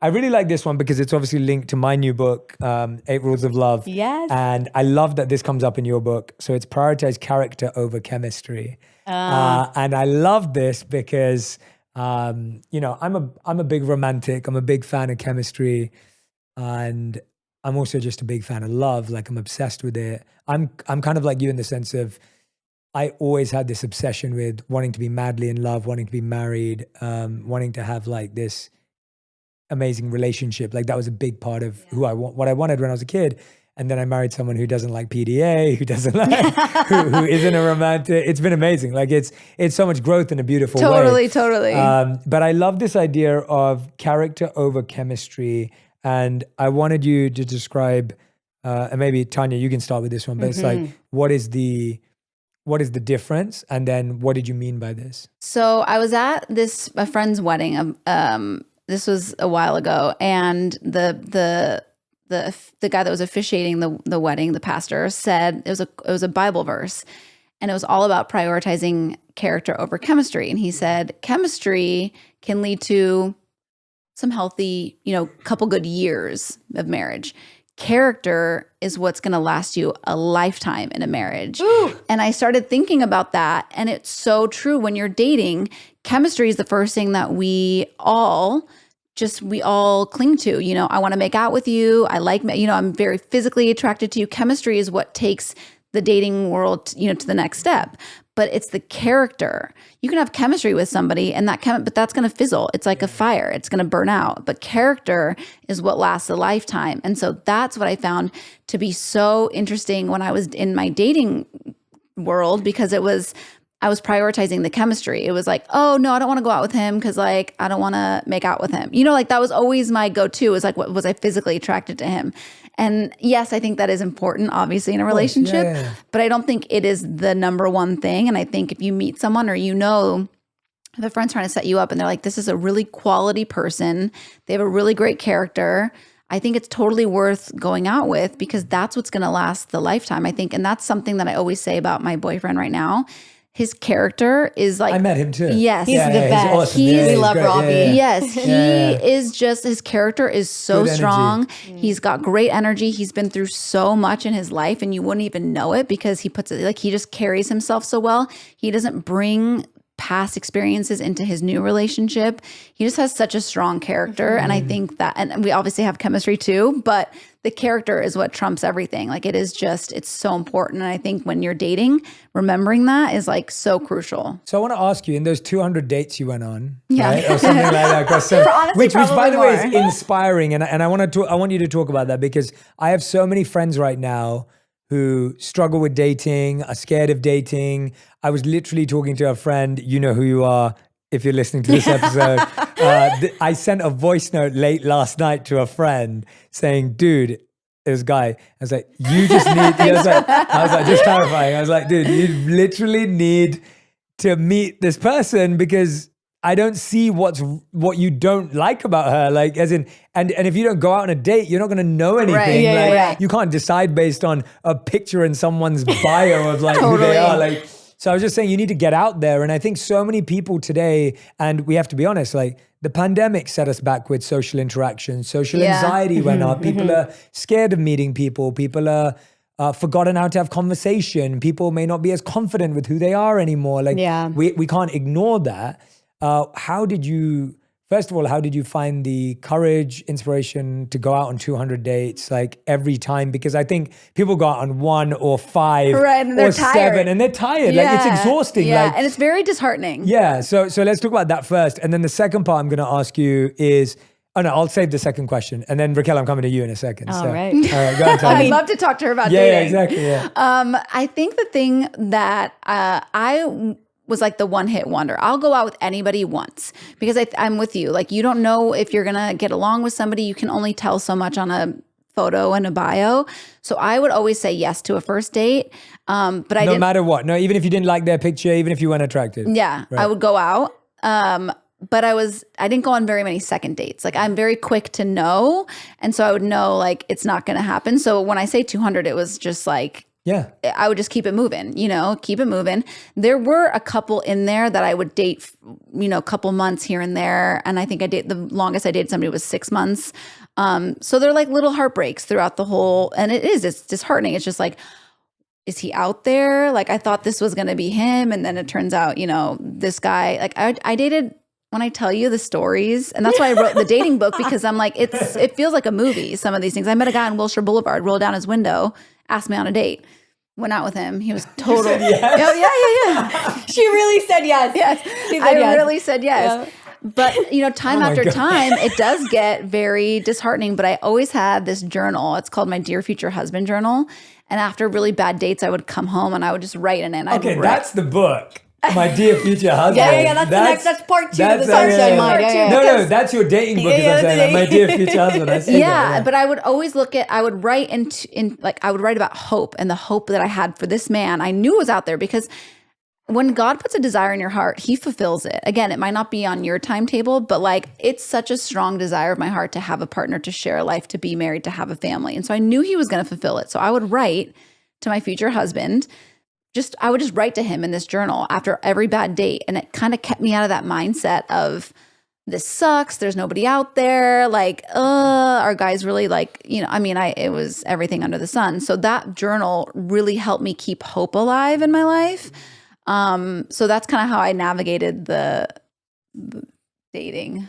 I really like this one because it's obviously linked to my new book, 8 Rules of Love. Yes. And I love that this comes up in your book. So it's prioritize character over chemistry. And I love this because, I'm a big romantic. I'm a big fan of chemistry. And I'm also just a big fan of love. Like I'm obsessed with it. I'm kind of like you in the sense of, I always had this obsession with wanting to be madly in love, wanting to be married, wanting to have like this amazing relationship. Like that was a big part of what I wanted when I was a kid. And then I married someone who doesn't like PDA, who doesn't like, who isn't a romantic. It's been amazing. Like it's so much growth in a beautiful way. Totally. But I love this idea of character over chemistry. And I wanted you to describe, and maybe Tanya, you can start with this one, but it's like, what is the difference? And then what did you mean by this? So I was at a friend's wedding. This was a while ago, and the guy that was officiating the wedding, the pastor, said it was a Bible verse, and it was all about prioritizing character over chemistry. And he said chemistry can lead to some healthy, couple good years of marriage. Character is what's going to last you a lifetime in a marriage. Ooh. And I started thinking about that, and it's so true. When you're dating, chemistry is the first thing that we all cling to. I want to make out with you. I like, I'm very physically attracted to you. Chemistry is what takes the dating world, to the next step. But it's the character. You can have chemistry with somebody but that's going to fizzle. It's like a fire. It's going to burn out. But character is what lasts a lifetime. And so that's what I found to be so interesting when I was in my dating world, because I was prioritizing the chemistry. It was like, oh no, I don't want to go out with him because like, I don't want to make out with him. Like that was always my go-to, is like, what was I physically attracted to him? And yes, I think that is important, obviously, in a relationship, but I don't think it is the number one thing. And I think if you meet someone, or if a friend's trying to set you up and they're like, this is a really quality person, they have a really great character, I think it's totally worth going out with, because that's what's going to last the lifetime, I think. And that's something that I always say about my boyfriend right now. His character is like, I met him too. Yes. He's the best. He's awesome. We love great. Robbie. Yes, he is just, his character is so Good strong. He's got great energy. He's been through so much in his life, and you wouldn't even know it, because he puts it, like, he just carries himself so well. He doesn't bring past experiences into his new relationship. He just has such a strong character. And I think that, and we obviously have chemistry too, but the character is what trumps everything. Like it's so important. And I think when you're dating, remembering that is like so crucial. So I want to ask you, in those 200 dates you went on, right? Or something like that, which by the way is inspiring. And I want you to talk about that, because I have so many friends right now who struggle with dating, are scared of dating. I was literally talking to a friend, you know who you are if you're listening to this episode. I sent a voice note late last night to a friend saying, dude, this guy, I was like, you just need, I was like, just clarifying. I was like, dude, you literally need to meet this person, because I don't see what you don't like about her. Like, as in, and if you don't go out on a date, you're not going to know anything. Right, like, you can't decide based on a picture in someone's bio of like who they are. Like, so I was just saying, you need to get out there. And I think so many people today, and we have to be honest, like the pandemic set us back with social interaction, social anxiety went up. People are scared of meeting people. People are forgotten how to have conversation. People may not be as confident with who they are anymore. Like, we can't ignore that. First of all, how did you find the courage, inspiration to go out on 200 dates like every time? Because I think people go out on 1 or 5 or 7 and they're tired. Like it's exhausting. Yeah, and it's very disheartening. Yeah, so let's talk about that first. And then the second part I'm going to ask you is, I'll save the second question. And then Raquelle, I'm coming to you in a second. All right. All right, go ahead, Tanya. I'd love to talk to her about dating. Yeah, exactly. Yeah. I think the thing that I was like the one-hit wonder. I'll go out with anybody once, because I'm with you. Like, you don't know if you're going to get along with somebody. You can only tell so much on a photo and a bio. So I would always say yes to a first date. But no matter what. No, even if you didn't like their picture, even if you weren't attracted. Yeah, right. I would go out. But I didn't go on very many second dates. Like, I'm very quick to know. And so I would know like it's not going to happen. So when I say 200, it was just like, Yeah. I would just keep it moving, keep it moving. There were a couple in there that I would date, a couple months here and there. And I think the longest I dated somebody was 6 months. So they're like little heartbreaks throughout the whole, and it's disheartening. It's just like, is he out there? Like, I thought this was going to be him. And then it turns out, this guy, like I dated, when I tell you the stories, and that's why I wrote the dating book, because I'm like, it feels like a movie, some of these things. I met a guy on Wilshire Boulevard, rolled down his window, asked me on a date. Went out with him. He was total. Yes? Oh, yeah. She really said yes. Yes. She said yes. Really said yes. Yeah. But, time after time, it does get very disheartening. But I always had this journal. It's called my Dear Future Husband journal. And after really bad dates, I would come home and I would just write in it. Okay, that's the book. My Dear Future Husband. Yeah. That's part two of the sunshine mind. No, that's your dating book. I'm saying, like, My Dear Future Husband. I see that. But I would always I would write I would write about hope, and the hope that I had for this man, I knew was out there, because when God puts a desire in your heart, he fulfills it. Again, it might not be on your timetable, but like, it's such a strong desire of my heart to have a partner, to share a life, to be married, to have a family. And so I knew he was going to fulfill it. So I would write to my future husband. I would just write to him in this journal after every bad date. And it kind of kept me out of that mindset of, this sucks, there's nobody out there, like, our guy's really like, it was everything under the sun. So that journal really helped me keep hope alive in my life. So that's kind of how I navigated the dating.